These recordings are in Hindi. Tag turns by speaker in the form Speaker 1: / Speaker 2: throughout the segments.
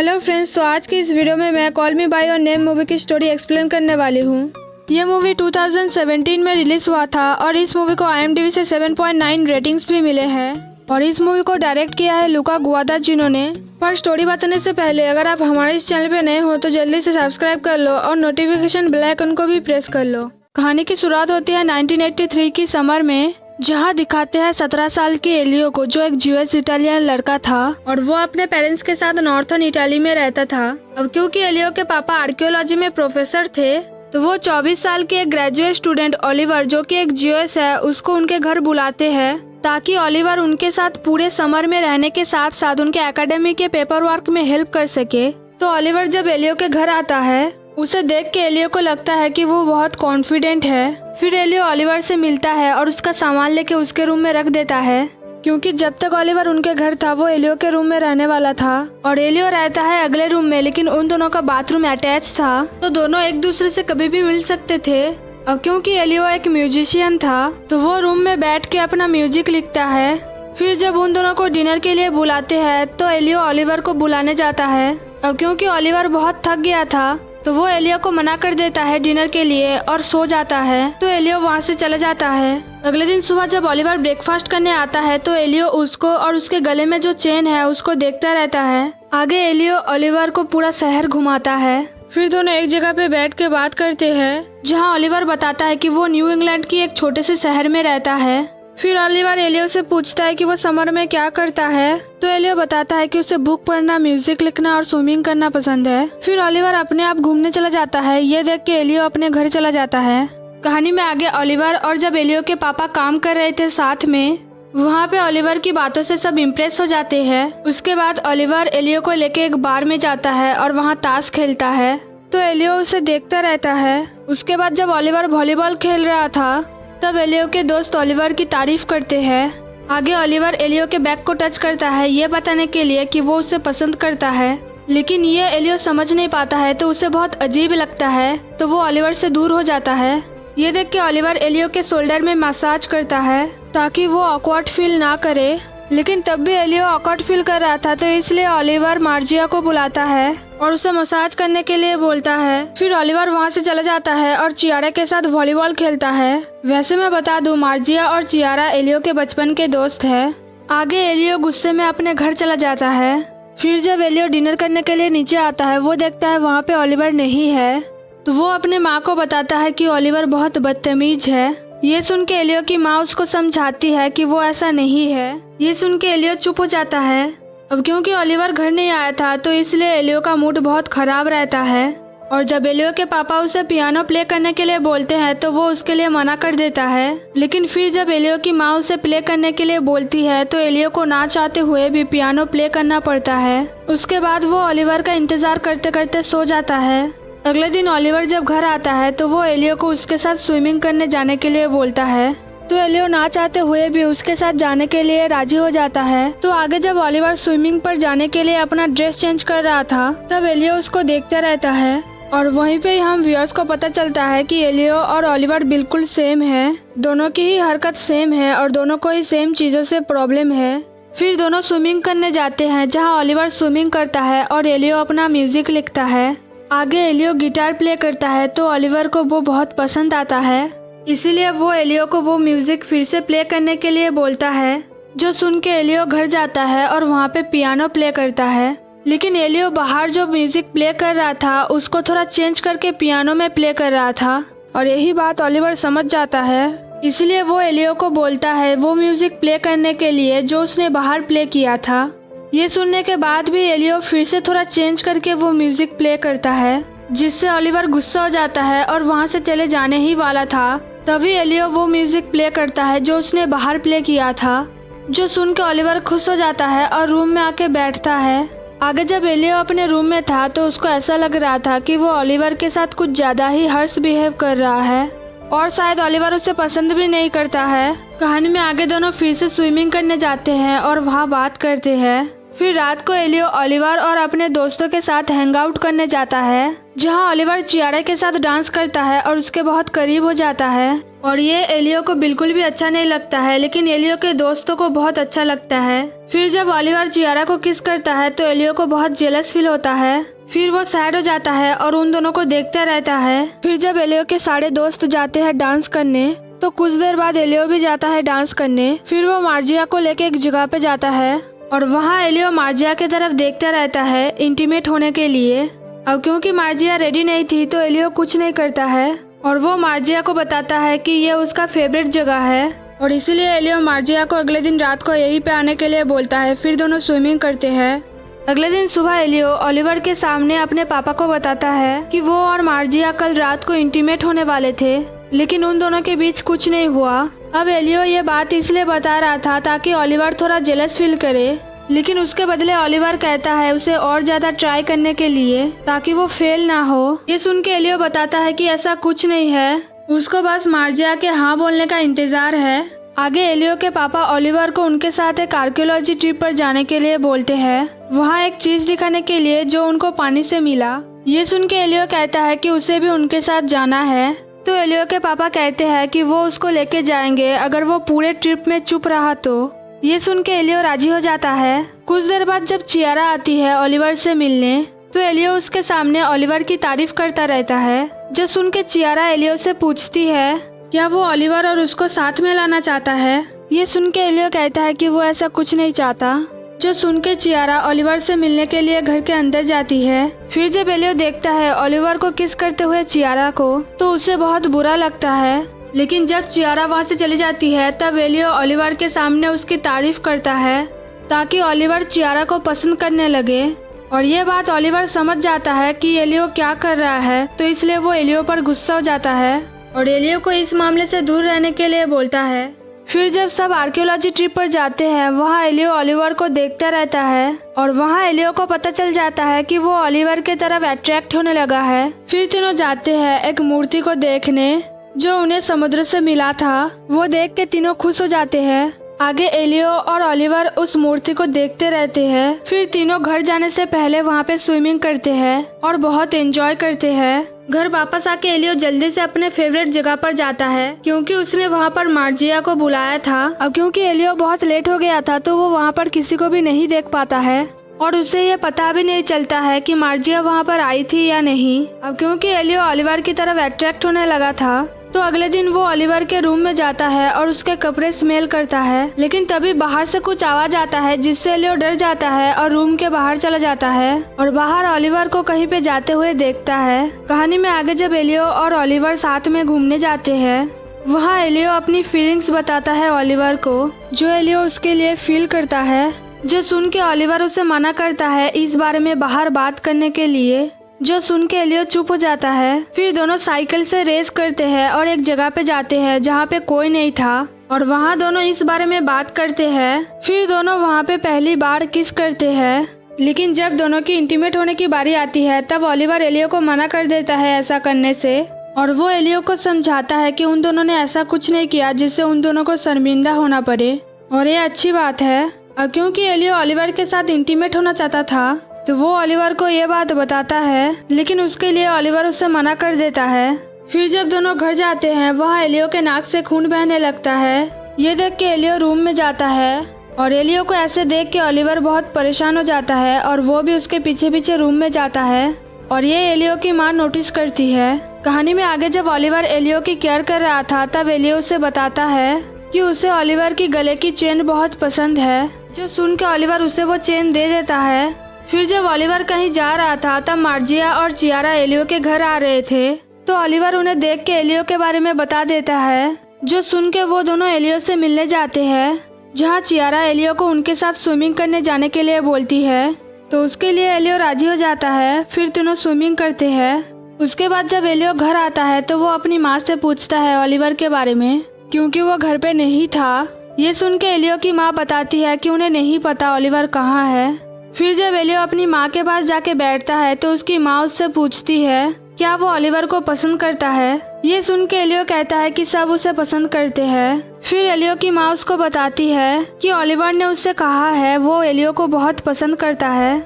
Speaker 1: हेलो फ्रेंड्स, तो आज की इस वीडियो में मैं call me by your name movie की स्टोरी एक्सप्लेन करने वाली हूँ। ये मूवी 2017 में रिलीज हुआ था और इस मूवी को IMDb से 7.9 रेटिंग्स भी मिले हैं और इस मूवी को डायरेक्ट किया है लुका गुआदाचिनो ने। पर स्टोरी बताने से पहले अगर आप हमारे इस चैनल पे नए हो तो जल्दी से सब्सक्राइब कर लो और नोटिफिकेशन बेल आइकन को भी प्रेस कर लो। कहानी की शुरुआत होती है 1983 की समर में, जहाँ दिखाते हैं 17 साल के एलियो को, जो एक ज्यूइश इटालियन लड़का था और वो अपने पेरेंट्स के साथ नॉर्थर्न इटाली में रहता था। अब क्योंकि एलियो के पापा आर्कियोलॉजी में प्रोफेसर थे तो वो 24 साल के एक ग्रेजुएट स्टूडेंट ओलिवर, जो कि एक ज्यूइश है, उसको उनके घर बुलाते हैं ताकि ओलिवर उनके साथ पूरे समर में रहने के साथ साथ उनके एकेडमी के पेपर वर्क में हेल्प कर सके। तो ओलिवर जब एलियो के घर आता है उसे देख के एलियो को लगता है कि वो बहुत कॉन्फिडेंट है। फिर एलियो ओलिवर से मिलता है और उसका सामान लेके उसके रूम में रख देता है, क्योंकि जब तक ओलिवर उनके घर था वो एलियो के रूम में रहने वाला था और एलियो रहता है अगले रूम में, लेकिन उन दोनों का बाथरूम अटैच था तो दोनों एक दूसरे से कभी भी मिल सकते थे। अब क्योंकि एलियो एक म्यूजिशियन था तो वो रूम में बैठ के अपना म्यूजिक लिखता है। फिर जब उन दोनों को डिनर के लिए बुलाते हैं तो एलियो ओलिवर को बुलाने जाता है। अब क्योंकि ओलिवर बहुत थक गया था तो वो एलियो को मना कर देता है डिनर के लिए और सो जाता है, तो एलियो वहाँ से चला जाता है। अगले दिन सुबह जब ओलिवर ब्रेकफास्ट करने आता है तो एलियो उसको और उसके गले में जो चेन है उसको देखता रहता है। आगे एलियो ओलिवर को पूरा शहर घुमाता है। फिर दोनों एक जगह पे बैठ के बात करते हैं, जहाँ ओलिवर बताता है कि वो न्यू इंग्लैंड की एक छोटे से शहर में रहता है। फिर ओलिवर एलियो से पूछता है कि वो समर में क्या करता है, तो एलियो बताता है कि उसे बुक पढ़ना, म्यूजिक लिखना और स्विमिंग करना पसंद है। फिर ओलिवर अपने आप घूमने चला जाता है। ये देख के एलियो अपने घर चला जाता है। कहानी में आगे ओलिवर और जब एलियो के पापा काम कर रहे थे साथ में, वहाँ पे ओलिवर की बातों से सब इम्प्रेस हो जाते हैं। उसके बाद ओलिवर एलियो को लेके एक बार में जाता है और वहाँ ताश खेलता है, तो एलियो उसे देखता रहता है। उसके बाद जब ओलिवर वॉलीबॉल खेल रहा था तब एलियो के दोस्त ओलिवर की तारीफ करते हैं। आगे ओलिवर एलियो के बैग को टच करता है ये बताने के लिए कि वो उसे पसंद करता है, लेकिन ये एलियो समझ नहीं पाता है तो उसे बहुत अजीब लगता है, तो वो ओलिवर से दूर हो जाता है। ये देख के ओलिवर एलियो के शोल्डर में मसाज करता है ताकि वो ऑकवर्ड फील ना करे, लेकिन तब भी एलियो ऑकवर्ड फील कर रहा था तो इसलिए ओलिवर मार्जिया को बुलाता है और उसे मसाज करने के लिए बोलता है। फिर ओलिवर वहाँ से चला जाता है और चियारा के साथ वॉलीबॉल खेलता है। वैसे मैं बता दूं, मार्जिया और चियारा एलियो के बचपन के दोस्त है। आगे एलियो गुस्से में अपने घर चला जाता है। फिर जब एलियो डिनर करने के लिए नीचे आता है वो देखता है वहाँ पे ओलिवर नहीं है, तो वो अपने माँ को बताता है कि ओलिवर बहुत बदतमीज है। ये सुन के एलियो की माँ उसको समझाती है कि वो ऐसा नहीं है। ये सुन के एलियो चुप हो जाता है। अब क्योंकि ओलिवर घर नहीं आया था तो इसलिए एलियो का मूड बहुत खराब रहता है और जब एलियो के पापा उसे पियानो प्ले करने के लिए बोलते हैं तो वो उसके लिए मना कर देता है। लेकिन फिर जब एलियो की माँ उसे प्ले करने के लिए बोलती है तो एलियो को ना चाहते हुए भी पियानो प्ले करना पड़ता है। उसके बाद वो ओलिवर का इंतजार करते करते सो जाता है। अगले दिन ओलिवर जब घर आता है तो वो एलियो को उसके साथ स्विमिंग करने जाने के लिए बोलता है, तो एलियो ना चाहते हुए भी उसके साथ जाने के लिए राजी हो जाता है। तो आगे जब ओलिवर स्विमिंग पर जाने के लिए अपना ड्रेस चेंज कर रहा था तब एलियो उसको देखता रहता है और वहीं पे हम व्यूअर्स को पता चलता है कि एलियो और ओलिवर बिल्कुल सेम है। दोनों की ही हरकत सेम है और दोनों को ही सेम चीजों से प्रॉब्लम है। फिर दोनों स्विमिंग करने जाते हैं, जहाँ ओलिवर स्विमिंग करता है और एलियो अपना म्यूजिक लिखता है। आगे एलियो गिटार प्ले करता है तो ओलिवर को वो बहुत पसंद आता है, इसीलिए वो एलियो को वो म्यूजिक फिर से प्ले करने के लिए बोलता है, जो सुन के एलियो घर जाता है और वहाँ पे पियानो प्ले करता है। लेकिन एलियो बाहर जो म्यूजिक प्ले कर रहा था उसको थोड़ा चेंज करके पियानो में प्ले कर रहा था और यही बात ओलिवर समझ जाता है, इसलिए वो एलियो को बोलता है वो म्यूजिक प्ले करने के लिए जो उसने बाहर प्ले किया था। ये सुनने के बाद भी एलियो फिर से थोड़ा चेंज करके वो म्यूजिक प्ले करता है, जिससे ओलिवर गुस्सा हो जाता है और वहाँ से चले जाने ही वाला था। तभी एलियो वो म्यूजिक प्ले करता है जो उसने बाहर प्ले किया था, जो सुन के ओलिवर खुश हो जाता है और रूम में आके बैठता है। आगे जब एलियो अपने रूम में था तो उसको ऐसा लग रहा था कि वो ओलिवर के साथ कुछ ज्यादा ही हर्ष बिहेव कर रहा है और शायद ओलिवर उसे पसंद भी नहीं करता है। कहानी में आगे दोनों फिर से स्विमिंग करने जाते हैं और वहाँ बात करते हैं। फिर रात को एलियो ओलिवर और अपने दोस्तों के साथ हैंग आउट करने जाता है, जहाँ ओलिवर चियारा के साथ डांस करता है और उसके बहुत करीब हो जाता है। और ये एलियो को बिल्कुल भी अच्छा नहीं लगता है, लेकिन एलियो के दोस्तों को बहुत अच्छा लगता है। फिर जब ओलिवर चियारा को किस करता है तो एलियो को बहुत जेलस फील होता है। फिर वो सैड हो जाता है और उन दोनों को देखता रहता है। फिर जब एलियो के सारे दोस्त जाते हैं डांस करने तो कुछ देर बाद एलियो भी जाता है डांस करने। फिर वो मार्जिया को लेके एक जगह पे जाता है और वहाँ एलियो मार्जिया की तरफ देखता रहता है इंटीमेट होने के लिए। अब क्योंकि मार्जिया रेडी नहीं थी तो एलियो कुछ नहीं करता है और वो मार्जिया को बताता है कि ये उसका फेवरेट जगह है और इसीलिए एलियो मार्जिया को अगले दिन रात को यहीं पे आने के लिए बोलता है। फिर दोनों स्विमिंग करते हैं। अगले दिन सुबह एलियो ओलिवर के सामने अपने पापा को बताता है कि वो और मार्जिया कल रात को इंटीमेट होने वाले थे, लेकिन उन दोनों के बीच कुछ नहीं हुआ। अब एलियो ये बात इसलिए बता रहा था ताकि ओलिवर थोड़ा जेलस फील करे, लेकिन उसके बदले ओलिवर कहता है उसे और ज्यादा ट्राई करने के लिए ताकि वो फेल ना हो। ये सुन के एलियो बताता है कि ऐसा कुछ नहीं है, उसको बस मार्जिया के हाँ बोलने का इंतजार है। आगे एलियो के पापा ओलिवर को उनके साथ एक आर्कियोलॉजी ट्रिप पर जाने के लिए बोलते हैं, वहाँ एक चीज दिखाने के लिए जो उनको पानी से मिला। ये सुन के एलियो कहता है कि उसे भी उनके साथ जाना है। तो एलियो के पापा कहते हैं कि वो उसको लेके जाएंगे अगर वो पूरे ट्रिप में चुप रहा तो। ये सुन के एलियो राजी हो जाता है। कुछ देर बाद जब चियारा आती है ओलिवर से मिलने तो एलियो उसके सामने ओलिवर की तारीफ करता रहता है, जो सुन के चियारा एलियो से पूछती है क्या वो ओलिवर और उसको साथ में लाना चाहता है। ये सुन के एलियो कहता है कि वो ऐसा कुछ नहीं चाहता। जो सुन के चियारा ओलिवर से मिलने के लिए घर के अंदर जाती है। फिर जब एलियो देखता है ओलिवर को किस करते हुए चियारा को तो उसे बहुत बुरा लगता है, लेकिन जब चियारा वहाँ से चली जाती है तब एलियो ओलिवर के सामने उसकी तारीफ करता है ताकि ओलिवर चियारा को पसंद करने लगे। और ये बात ओलिवर समझ जाता है कि एलियो क्या कर रहा है, तो इसलिए वो एलियो पर गुस्सा हो जाता है और एलियो को इस मामले से दूर रहने के लिए बोलता है। फिर जब सब आर्कियोलॉजी ट्रिप पर जाते हैं वहाँ एलियो ओलिवर को देखता रहता है और वहाँ एलियो को पता चल जाता है कि वो ओलिवर के तरफ अट्रैक्ट होने लगा है। फिर तीनों जाते हैं एक मूर्ति को देखने जो उन्हें समुद्र से मिला था। वो देख के तीनों खुश हो जाते हैं। आगे एलियो और ओलिवर उस मूर्ति को देखते रहते हैं। फिर तीनों घर जाने से पहले वहाँ पे स्विमिंग करते हैं और बहुत एंजॉय करते हैं। घर वापस आके एलियो जल्दी से अपने फेवरेट जगह पर जाता है क्योंकि उसने वहाँ पर मार्जिया को बुलाया था। अब क्योंकि एलियो बहुत लेट हो गया था तो वो वहाँ पर किसी को भी नहीं देख पाता है और उसे ये पता भी नहीं चलता है कि मार्जिया वहाँ पर आई थी या नहीं। अब क्योंकि एलियो ओलिवर की तरफ अट्रैक्ट होने लगा था तो अगले दिन वो ओलिवर के रूम में जाता है और उसके कपड़े स्मेल करता है, लेकिन तभी बाहर से कुछ आवाज आता है जिससे एलियो डर जाता है और रूम के बाहर चला जाता है और बाहर ओलिवर को कहीं पे जाते हुए देखता है। कहानी में आगे जब एलियो और ओलिवर साथ में घूमने जाते हैं वहाँ एलियो अपनी फीलिंग्स बताता है ओलिवर को, जो एलियो उसके लिए फील करता है। जो सुन के ओलिवर उसे मना करता है इस बारे में बाहर बात करने के लिए, जो सुन के एलियो चुप हो जाता है। फिर दोनों साइकिल से रेस करते हैं और एक जगह पे जाते हैं जहाँ पे कोई नहीं था और वहाँ दोनों इस बारे में बात करते हैं। फिर दोनों वहाँ पे पहली बार किस करते हैं, लेकिन जब दोनों की इंटीमेट होने की बारी आती है तब ओलिवर एलियो को मना कर देता है ऐसा करने से और वो एलियो को समझाता है कि उन दोनों ने ऐसा कुछ नहीं किया जिससे उन दोनों को शर्मिंदा होना पड़े और ये अच्छी बात है। और क्योंकि एलियो ओलिवर के साथ इंटीमेट होना चाहता था तो वो ओलिवर को ये बात बताता है, लेकिन उसके लिए ओलिवर उसे मना कर देता है। फिर जब दोनों घर जाते हैं वहाँ एलियो के नाक से खून बहने लगता है। ये देख के एलियो रूम में जाता है और एलियो को ऐसे देख के ओलिवर बहुत परेशान हो जाता है और वो भी उसके पीछे पीछे रूम में जाता है और ये एलियो की माँ नोटिस करती है। कहानी में आगे जब ओलिवर एलियो की केयर कर रहा था तब एलियो उसे बताता है कि उसे ओलिवर की गले की चेन बहुत पसंद है, जो सुन के ओलिवर उसे वो चेन दे देता है। फिर जब ओलिवर कहीं जा रहा था तब मार्जिया और चियारा एलियो के घर आ रहे थे तो ओलिवर उन्हें देख के एलियो के बारे में बता देता है, जो सुन के वो दोनों एलियो से मिलने जाते हैं, जहाँ चियारा एलियो को उनके साथ स्विमिंग करने जाने के लिए बोलती है तो उसके लिए एलियो राजी हो जाता है। फिर तीनों स्विमिंग करते हैं। उसके बाद जब एलियो घर आता है तो वो अपनी माँ से पूछता है ओलिवर के बारे में क्योंकि वो घर पे नहीं था। ये सुन के एलियो की माँ बताती है कि उन्हें नहीं पता ओलिवर कहाँ है। फिर जब एलियो अपनी माँ के पास जाके बैठता है तो उसकी माँ उससे पूछती है क्या वो ओलिवर को पसंद करता है। ये सुन के एलियो कहता है कि सब उसे पसंद करते हैं। फिर एलियो की माँ उसको बताती है कि ओलिवर ने उससे कहा है वो एलियो को बहुत पसंद करता है।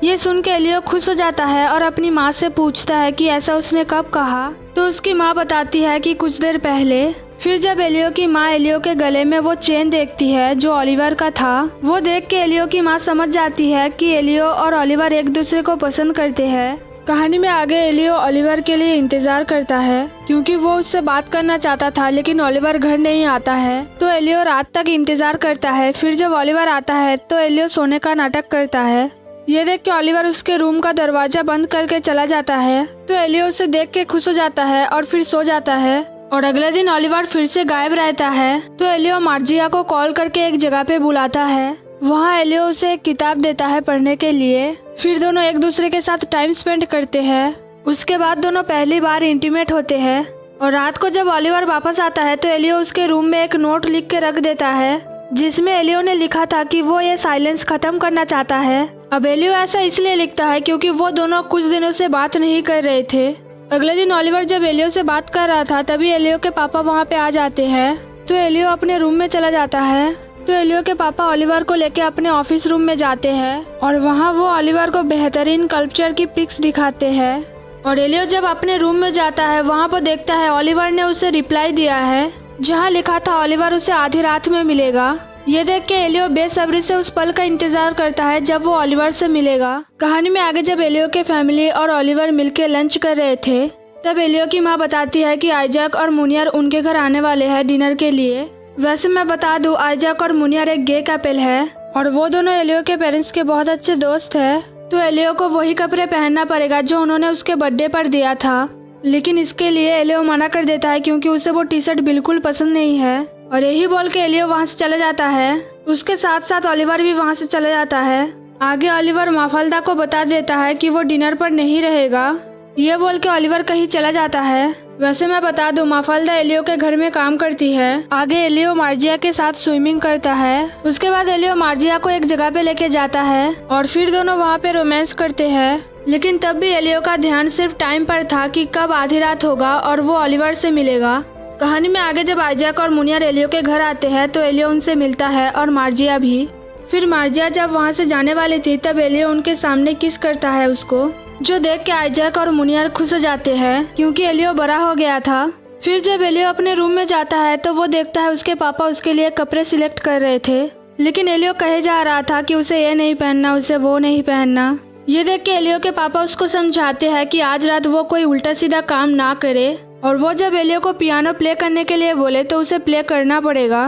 Speaker 1: ये सुन के एलियो खुश हो जाता है और अपनी माँ से पूछता है कि ऐसा उसने कब कहा। तो उसकी माँ बताती है कि कुछ देर पहले। फिर जब एलियो की माँ एलियो के गले में वो चेन देखती है जो ओलिवर का था, वो देख के एलियो की माँ समझ जाती है कि एलियो और ओलिवर एक दूसरे को पसंद करते हैं। कहानी में आगे एलियो ओलिवर के लिए इंतजार करता है क्योंकि वो उससे बात करना चाहता था, लेकिन ओलिवर घर नहीं आता है तो एलियो रात तक इंतजार करता है। फिर जब ओलिवर आता है तो एलियो सोने का नाटक करता है। ये देख के ओलिवर उसके रूम का दरवाजा बंद करके चला जाता है तो एलियो उसे देख के खुश हो जाता है और फिर सो जाता है। और अगले दिन ओलिवर फिर से गायब रहता है तो एलियो मार्जिया को कॉल करके एक जगह पे बुलाता है। वहाँ एलियो उसे एक किताब देता है पढ़ने के लिए। फिर दोनों एक दूसरे के साथ टाइम स्पेंड करते हैं। उसके बाद दोनों पहली बार इंटीमेट होते हैं। और रात को जब ओलिवर वापस आता है तो एलियो उसके रूम में एक नोट लिख के रख देता है जिसमें एलियो ने लिखा था कि वो ये साइलेंस खत्म करना चाहता है। अब एलियो ऐसा इसलिए लिखता है क्योंकि वो दोनों कुछ दिनों से बात नहीं कर रहे थे। अगले दिन ओलिवर जब एलियो से बात कर रहा था तभी एलियो के पापा वहाँ पे आ जाते हैं तो एलियो अपने रूम में चला जाता है। तो एलियो के पापा ओलिवर को लेके अपने ऑफिस रूम में जाते हैं और वहाँ वो ओलिवर को बेहतरीन स्कल्पचर की पिक्स दिखाते हैं। और एलियो जब अपने रूम में जाता है वहाँ पर देखता है ओलिवर ने उसे रिप्लाई दिया है जहाँ लिखा था ओलिवर उसे आधी रात में मिलेगा। ये देख के एलियो बेसब्री से उस पल का इंतजार करता है जब वो ओलिवर से मिलेगा। कहानी में आगे जब एलियो के फैमिली और ओलिवर मिलके लंच कर रहे थे तब एलियो की माँ बताती है कि आइजैक और मुनियर उनके घर आने वाले हैं डिनर के लिए। वैसे मैं बता दूं आइजैक और मुनियर एक गे कपल है और वो दोनों एलियो के पेरेंट्स के बहुत अच्छे दोस्त है। तो एलियो को वही कपड़े पहनना पड़ेगा जो उन्होंने उसके बर्थडे पर दिया था, लेकिन इसके लिए एलियो मना कर देता है क्योंकि उसे वो टी शर्ट बिल्कुल पसंद नहीं है। और यही बोल के एलियो वहाँ से चला जाता है। उसके साथ साथ ओलिवर भी वहाँ से चला जाता है। आगे ओलिवर माफाल्दा को बता देता है कि वो डिनर पर नहीं रहेगा। ये बोल के ओलिवर कहीं चला जाता है। वैसे मैं बता दूं माफाल्दा एलियो के घर में काम करती है। आगे एलियो मार्जिया के साथ स्विमिंग करता है। उसके बाद एलियो मार्जिया को एक जगह पे लेके जाता है और फिर दोनों वहाँ पे रोमांस करते हैं। लेकिन तब भी एलियो का ध्यान सिर्फ टाइम पर था कि कब आधी रात होगा और वो ओलिवर से मिलेगा। कहानी में आगे जब आइजैक और मुनियर एलियो के घर आते हैं तो एलियो उनसे मिलता है और मार्जिया भी। फिर मार्जिया जब वहाँ से जाने वाली थी तब एलियो उनके सामने किस करता है उसको, जो देख के आइजैक और मुनियर खुश हो जाते हैं क्योंकि एलियो बड़ा हो गया था। फिर जब एलियो अपने रूम में जाता है तो वो देखता है उसके पापा उसके लिए कपड़े सिलेक्ट कर रहे थे, लेकिन एलियो कहे जा रहा था कि उसे ये नहीं पहनना, उसे वो नहीं पहनना। ये देख के एलियो के पापा उसको समझाते हैं कि आज रात वो कोई उल्टा सीधा काम ना करे और वो जब एलियो को पियानो प्ले करने के लिए बोले तो उसे प्ले करना पड़ेगा।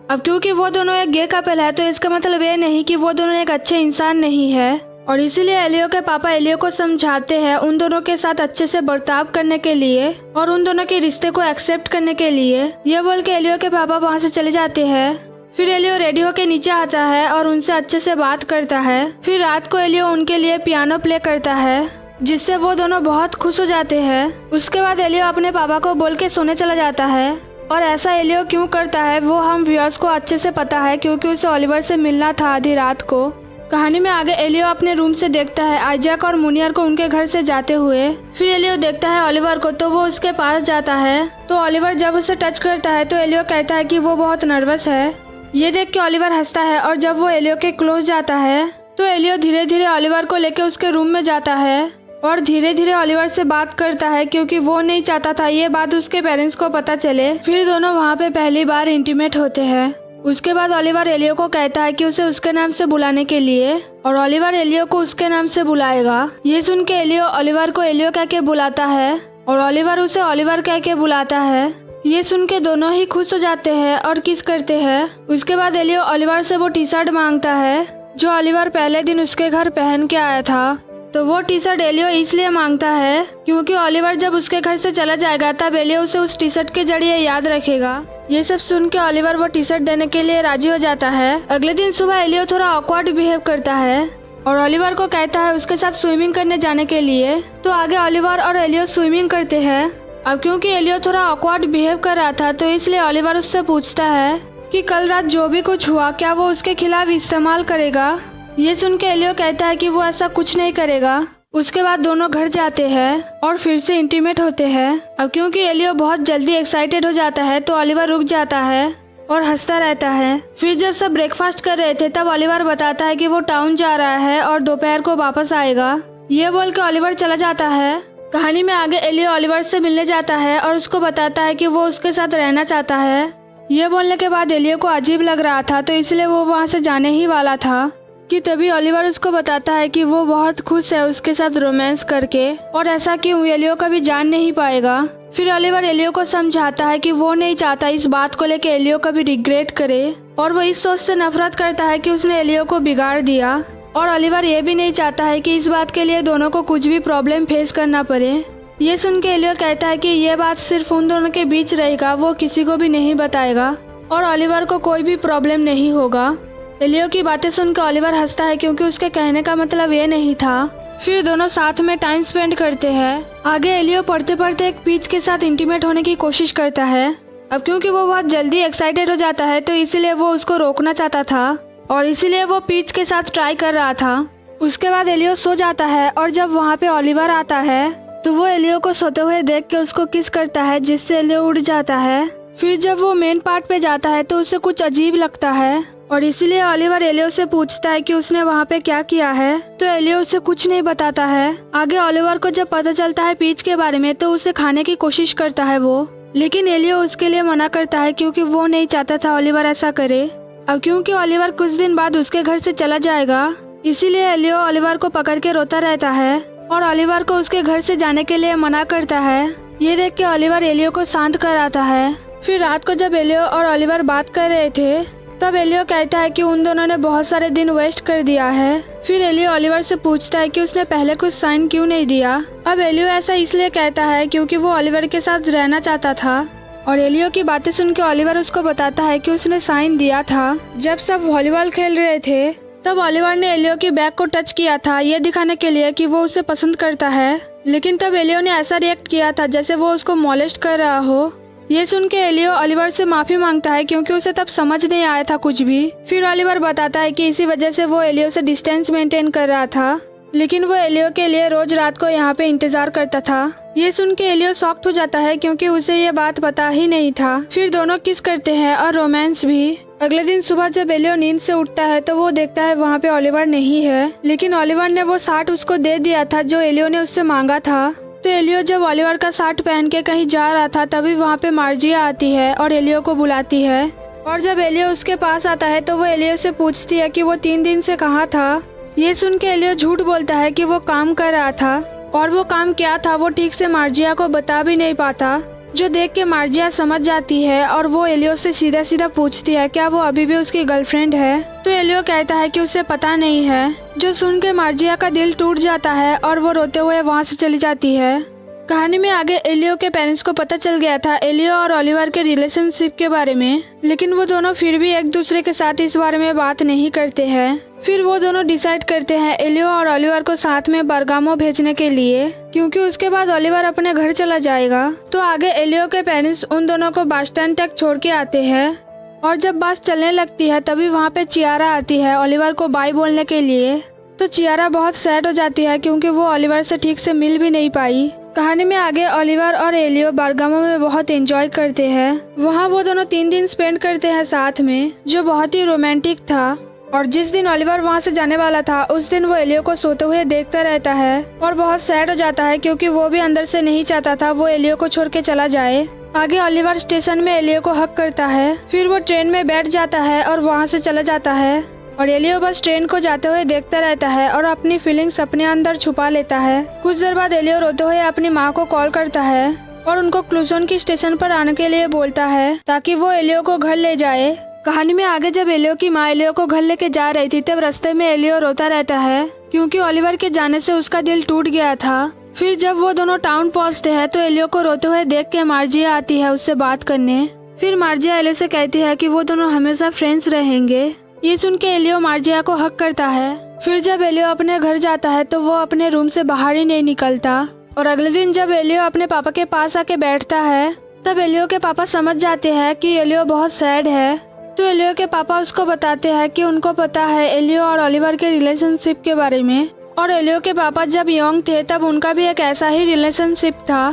Speaker 1: अब क्योंकि वो दोनों एक गे कपल है तो इसका मतलब ये नहीं कि वो दोनों एक अच्छे इंसान नहीं है और इसीलिए एलियो के पापा एलियो को समझाते हैं उन दोनों के साथ अच्छे से बर्ताव करने के लिए और उन दोनों के रिश्ते को एक्सेप्ट करने के लिए। ये बोल के एलियो के पापा वहाँ से चले जाते हैं। फिर एलियो रेडी होके नीचे आता है और उनसे अच्छे से बात करता है। फिर रात को एलियो उनके लिए पियानो प्ले करता है जिससे वो दोनों बहुत खुश हो जाते हैं। उसके बाद एलियो अपने पापा को बोल के सोने चला जाता है और ऐसा एलियो क्यों करता है वो हम व्यूअर्स को अच्छे से पता है क्योंकि उसे ओलिवर से मिलना था आधी रात को। कहानी में आगे एलियो अपने रूम से देखता है आइजैक और मुनियर को उनके घर से जाते हुए। फिर एलियो देखता है ओलिवर को तो वो उसके पास जाता है। तो ओलिवर जब उसे टच करता है तो एलियो कहता है कि वो बहुत नर्वस है। ये देख के ओलिवर हंसता है और जब वो एलियो के क्लोज जाता है तो एलियो धीरे धीरे ओलिवर को लेके उसके रूम में जाता है और धीरे धीरे ओलिवर से बात करता है क्योंकि वो नहीं चाहता था ये बात उसके पेरेंट्स को पता चले। फिर दोनों वहाँ पे पहली बार इंटीमेट होते हैं। उसके बाद ओलिवर एलियो को कहता है कि उसे उसके नाम से बुलाने के लिए और ओलिवर एलियो को उसके नाम से बुलाएगा। ये सुन के एलियो ओलिवर को एलियो कह के बुलाता है और ओलिवर उसे ओलिवर कह के बुलाता है। ये सुन के दोनों ही खुश हो जाते हैं और किस करते हैं। उसके बाद एलियो ओलिवर से वो टी शर्ट मांगता है जो ओलिवर पहले दिन उसके घर पहन के आया था। तो वो टी शर्ट एलियो इसलिए मांगता है क्योंकि ओलिवर जब उसके घर से चला जाएगा तब एलियो उसे उस टी शर्ट के जरिए याद रखेगा। ये सब सुन के ओलिवर वो टी शर्ट देने के लिए राजी हो जाता है। अगले दिन सुबह एलियो थोड़ा ऑकवर्ड बिहेव करता है और ओलिवर को कहता है उसके साथ स्विमिंग करने जाने के लिए। तो आगे ओलिवर और एलियो स्विमिंग करते हैं। अब क्योंकि एलियो थोड़ा ऑकवर्ड बिहेव कर रहा था तो इसलिए ओलिवर उससे पूछता है कि कल रात जो भी कुछ हुआ क्या वो उसके खिलाफ इस्तेमाल करेगा। ये सुन के एलियो कहता है कि वो ऐसा कुछ नहीं करेगा। उसके बाद दोनों घर जाते हैं और फिर से इंटीमेट होते हैं। अब क्योंकि एलियो बहुत जल्दी एक्साइटेड हो जाता है तो ओलिवर रुक जाता है और हंसता रहता है। फिर जब सब ब्रेकफास्ट कर रहे थे तब ओलिवर बताता है कि वो टाउन जा रहा है और दोपहर को वापस आएगा। ये बोल के ओलिवर चला जाता है कहानी में आगे एलियो ओलिवर से मिलने जाता है और उसको बताता है कि वो उसके साथ रहना चाहता है। ये बोलने के बाद एलियो को अजीब लग रहा था, तो इसलिए वो वहाँ से जाने ही वाला था कि तभी ओलिवर उसको बताता है कि वो बहुत खुश है उसके साथ रोमांस करके, और ऐसा क्यों एलियो कभी जान नहीं पाएगा। फिर ओलिवर एलियो को समझाता है कि वो नहीं चाहता इस बात को लेकर एलियो कभी रिग्रेट करे, और वो इस सोच से नफरत करता है कि उसने एलियो को बिगाड़ दिया। और ओलिवर ये भी नहीं चाहता है कि इस बात के लिए दोनों को कुछ भी प्रॉब्लम फेस करना पड़े। ये सुन के एलियो कहता है कि ये बात सिर्फ उन दोनों के बीच रहेगा, वो किसी को भी नहीं बताएगा और ओलिवर को कोई भी प्रॉब्लम नहीं होगा। एलियो की बातें सुनकर ओलिवर हंसता है क्योंकि उसके कहने का मतलब ये नहीं था। फिर दोनों साथ में टाइम स्पेंड करते हैं। आगे एलियो पढ़ते पढ़ते एक पीच के साथ इंटीमेट होने की कोशिश करता है। अब क्योंकि वो बहुत जल्दी एक्साइटेड हो जाता है तो इसीलिए वो उसको रोकना चाहता था और इसीलिए वो पीच के साथ ट्राई कर रहा था। उसके बाद एलियो सो जाता है और जब वहाँ पे ओलिवर आता है तो वो एलियो को सोते हुए देख के उसको किस करता है, जिससे एलियो उड़ जाता है। फिर जब वो मेन पार्ट पे जाता है तो उसे कुछ अजीब लगता है और इसीलिए ओलिवर एलियो से पूछता है कि उसने वहाँ पे क्या किया है, तो एलियो उसे कुछ नहीं बताता है। आगे ओलिवर को जब पता चलता है पीच के बारे में तो उसे खाने की कोशिश करता है वो, लेकिन एलियो उसके लिए मना करता है क्योंकि वो नहीं चाहता था ओलिवर ऐसा करे। अब क्योंकि ओलिवर कुछ दिन बाद उसके घर से चला जाएगा, इसीलिए एलियो ओलिवर को पकड़ के रोता रहता है और ओलिवर को उसके घर से जाने के लिए मना करता है। ये देख के ओलिवर एलियो को शांत कराता है। फिर रात को जब एलियो और ओलिवर बात कर रहे थे तब एलियो कहता है कि उन दोनों ने बहुत सारे दिन वेस्ट कर दिया है। फिर एलियो ओलिवर से पूछता है कि उसने पहले कुछ साइन क्यों नहीं दिया। अब एलियो ऐसा इसलिए कहता है क्योंकि वो ओलिवर के साथ रहना चाहता था और एलियो की बातें सुन के ओलिवर उसको बताता है कि उसने साइन दिया था जब सब वॉलीबॉल खेल रहे थे। तब ओलिवर ने एलियो की बैग को टच किया था ये दिखाने के लिए कि वो उसे पसंद करता है, लेकिन तब एलियो ने ऐसा रिएक्ट किया था जैसे वो उसको मॉलेस्ट कर रहा हो। ये सुन के एलियो ओलिवर से माफी मांगता है क्योंकि उसे तब समझ नहीं आया था कुछ भी। फिर ओलिवर बताता है कि इसी वजह से वो एलियो से डिस्टेंस मेंटेन कर रहा था, लेकिन वो एलियो के लिए रोज रात को यहाँ पे इंतजार करता था। ये सुन के एलियो शॉक्ड हो जाता है क्योंकि उसे ये बात पता ही नहीं था। फिर दोनों किस करते हैं और रोमांस भी। अगले दिन सुबह जब एलियो नींद से उठता है तो वो देखता है वहाँ पे ओलिवर नहीं है, लेकिन ओलिवर ने वो शर्ट उसको दे दिया था जो एलियो ने उससे मांगा था। तो एलियो जब ओलिवर का शर्ट पहन के कहीं जा रहा था तभी वहाँ पे मार्जिया आती है और एलियो को बुलाती है। और जब एलियो उसके पास आता है तो वो एलियो से पूछती है कि वो 3 दिन से कहाँ था। ये सुन के एलियो झूठ बोलता है कि वो काम कर रहा था और वो काम क्या था वो ठीक से मार्जिया को बता भी नहीं पाता, जो देख के मार्जिया समझ जाती है और वो एलियो से सीधा सीधा पूछती है क्या वो अभी भी उसकी गर्लफ्रेंड है। तो एलियो कहता है कि उसे पता नहीं है, जो सुन के मार्जिया का दिल टूट जाता है और वो रोते हुए वहाँ से चली जाती है। कहानी में आगे एलियो के पेरेंट्स को पता चल गया था एलियो और ओलिवर के रिलेशनशिप के बारे में, लेकिन वो दोनों फिर भी एक दूसरे के साथ इस बारे में बात नहीं करते हैं। फिर वो दोनों डिसाइड करते हैं एलियो और ओलिवर को साथ में बरगामो भेजने के लिए, क्योंकि उसके बाद ओलिवर अपने घर चला जाएगा। तो आगे एलियो के पेरेंट्स उन दोनों को बस स्टैंड तक छोड़ के आते हैं और जब बस चलने लगती है तभी वहाँ पे चियारा आती है ओलिवर को बाय बोलने के लिए। तो चियारा बहुत सैड हो जाती है क्योंकि वो ओलिवर से ठीक से मिल भी नहीं पाई। कहानी में आगे ओलिवर और एलियो बरगामो में बहुत एंजॉय करते हैं। वहाँ वो दोनों 3 दिन स्पेंड करते हैं साथ में, जो बहुत ही रोमांटिक था। और जिस दिन ओलिवर वहाँ से जाने वाला था उस दिन वो एलियो को सोते हुए देखता रहता है और बहुत सैड हो जाता है क्योंकि वो भी अंदर से नहीं चाहता था वो एलियो को छोड़ के चला जाए। आगे ओलिवर स्टेशन में एलियो को हक करता है, फिर वो ट्रेन में बैठ जाता है और वहाँ से चला जाता है और एलियो बस ट्रेन को जाते हुए देखता रहता है और अपनी फीलिंग्स अपने अंदर छुपा लेता है। कुछ देर बाद एलियो रोते हुए अपनी माँ को कॉल करता है और उनको क्लूजोन की स्टेशन पर आने के लिए बोलता है ताकि वो एलियो को घर ले जाए। कहानी में आगे जब एलियो की माँ एलियो को घर लेके जा रही थी तब रास्ते में एलियो रोता रहता है क्योंकि ओलिवर के जाने से उसका दिल टूट गया था। फिर जब वो दोनों टाउन पहुँचते हैं तो एलियो को रोते हुए देख के मार्जिया आती है उससे बात करने। फिर मार्जिया एलियो से कहती है कि वो दोनों हमेशा फ्रेंड्स रहेंगे। ये सुन के एलियो मार्जिया को हक करता है। फिर जब एलियो अपने घर जाता है तो वो अपने रूम से बाहर ही नहीं निकलता और अगले दिन जब एलियो अपने पापा के पास आके बैठता है तब एलियो के पापा समझ जाते हैं कि एलियो बहुत सैड है। तो एलियो के पापा उसको बताते हैं कि उनको पता है एलियो और ओलिवर के रिलेशनशिप के बारे में और एलियो के पापा जब यंग थे तब उनका भी एक ऐसा ही रिलेशनशिप था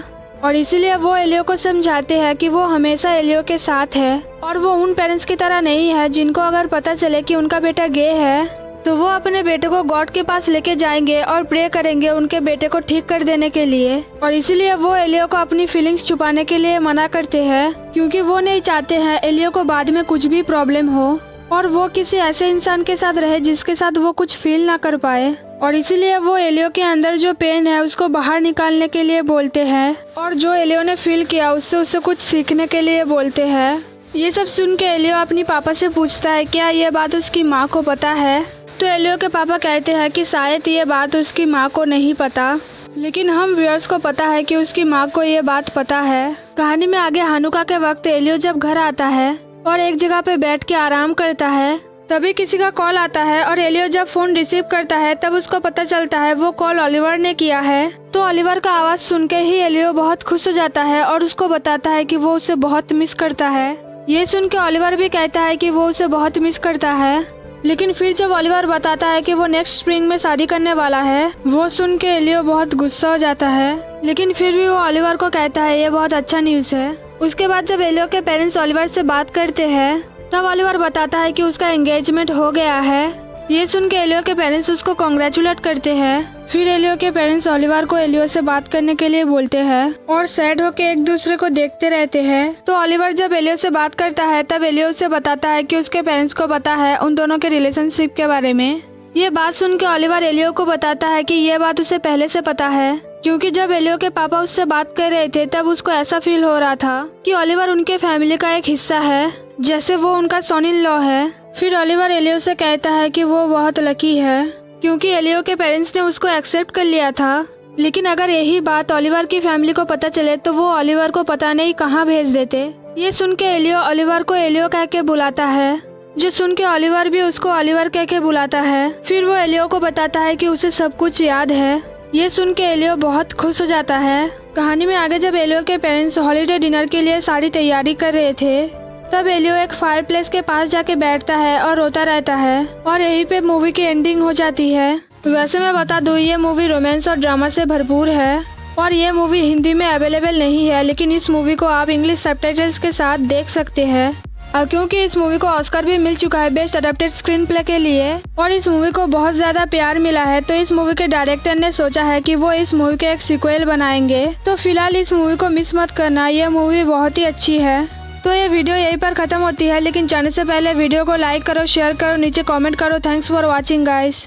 Speaker 1: और इसीलिए वो एलियो को समझाते हैं कि वो हमेशा एलियो के साथ है और वो उन पेरेंट्स की तरह नहीं है जिनको अगर पता चले कि उनका बेटा गे है तो वो अपने बेटे को गॉड के पास लेके जाएंगे और प्रे करेंगे उनके बेटे को ठीक कर देने के लिए। और इसीलिए वो एलियो को अपनी फीलिंग्स छुपाने के लिए मना करते हैं, क्योंकि वो नहीं चाहते हैं एलियो को बाद में कुछ भी प्रॉब्लम हो और वो किसी ऐसे इंसान के साथ रहे जिसके साथ वो कुछ फील ना कर पाए। और इसीलिए वो एलियो के अंदर जो पेन है उसको बाहर निकालने के लिए बोलते हैं और जो एलियो ने फील किया उससे उसे कुछ सीखने के लिए बोलते हैं। ये सब सुन के एलियो अपनी पापा से पूछता है क्या ये बात उसकी माँ को पता है। तो एलियो के पापा कहते हैं कि शायद ये बात उसकी माँ को नहीं पता, लेकिन हम व्यूअर्स को पता है कि उसकी माँ को ये बात पता है। कहानी में आगे हानुका के वक्त एलियो जब घर आता है और एक जगह पे बैठ के आराम करता है, तभी किसी का कॉल आता है और एलियो जब फोन रिसीव करता है तब उसको पता चलता है वो कॉल ओलिवर ने किया है। तो ओलिवर का आवाज सुन के ही एलियो बहुत खुश हो जाता है और उसको बताता है कि वो उसे बहुत मिस करता है। ये सुन के ओलिवर भी कहता है कि वो उसे बहुत मिस करता है, लेकिन फिर जब ओलिवर बताता है कि वो नेक्स्ट स्प्रिंग में शादी करने वाला है, वो सुन के एलियो बहुत गुस्सा हो जाता है, लेकिन फिर भी वो ओलिवर को कहता है ये बहुत अच्छा न्यूज़ है। उसके बाद जब एलियो के पेरेंट्स ओलिवर से बात करते हैं तब ओलिवर बताता है कि उसका एंगेजमेंट हो गया है। ये सुन के एलियो के पेरेंट्स उसको कॉन्ग्रेचुलेट करते हैं। फिर एलियो के पेरेंट्स ओलिवर को एलियो से बात करने के लिए बोलते हैं और सैड होके एक दूसरे को देखते रहते हैं। तो ओलिवर जब एलियो से बात करता है तब एलियो उसे बताता है कि उसके पेरेंट्स को पता है उन दोनों के रिलेशनशिप के बारे में। ये बात सुन के ओलिवर एलियो को बताता है कि ये बात उसे पहले से पता है, क्योंकि जब एलियो के पापा उससे बात कर रहे थे तब उसको ऐसा फील हो रहा था कि ओलिवर उनके फैमिली का एक हिस्सा है, जैसे वो उनका सन इन लॉ है। फिर ओलिवर एलियो से कहता है कि वो बहुत लकी है क्योंकि एलियो के पेरेंट्स ने उसको एक्सेप्ट कर लिया था, लेकिन अगर यही बात ओलिवर की फैमिली को पता चले तो वो ओलिवर को पता नहीं कहाँ भेज देते। ये सुन के एलियो ओलिवर को एलियो कह के बुलाता है, जो सुन के ओलिवर भी उसको ओलिवर कह के बुलाता है। फिर वो एलियो को बताता है कि उसे सब कुछ याद है। ये सुन के एलियो बहुत खुश हो जाता है। कहानी में आगे जब एलियो के पेरेंट्स हॉलीडे डिनर के लिए सारी तैयारी कर रहे थे तब एलियो एक फायर प्लेस के पास जाके बैठता है और रोता रहता है और यहीं पे मूवी की एंडिंग हो जाती है। वैसे मैं बता दूं ये मूवी रोमांस और ड्रामा से भरपूर है और ये मूवी हिंदी में अवेलेबल नहीं है, लेकिन इस मूवी को आप इंग्लिश सबटाइटल्स के साथ देख सकते हैं। क्योंकि इस मूवी को ऑस्कर भी मिल चुका है बेस्ट अडेप्टेड स्क्रीन प्ले के लिए और इस मूवी को बहुत ज़्यादा प्यार मिला है, तो इस मूवी के डायरेक्टर ने सोचा है कि वो इस मूवी के एक सीक्वल बनाएंगे। तो फिलहाल इस मूवी को मिस मत करना, ये मूवी बहुत ही अच्छी है। तो ये वीडियो यहीं पर ख़त्म होती है, लेकिन जाने से पहले वीडियो को लाइक करो, शेयर करो, नीचे कमेंट करो। Thanks for watching guys.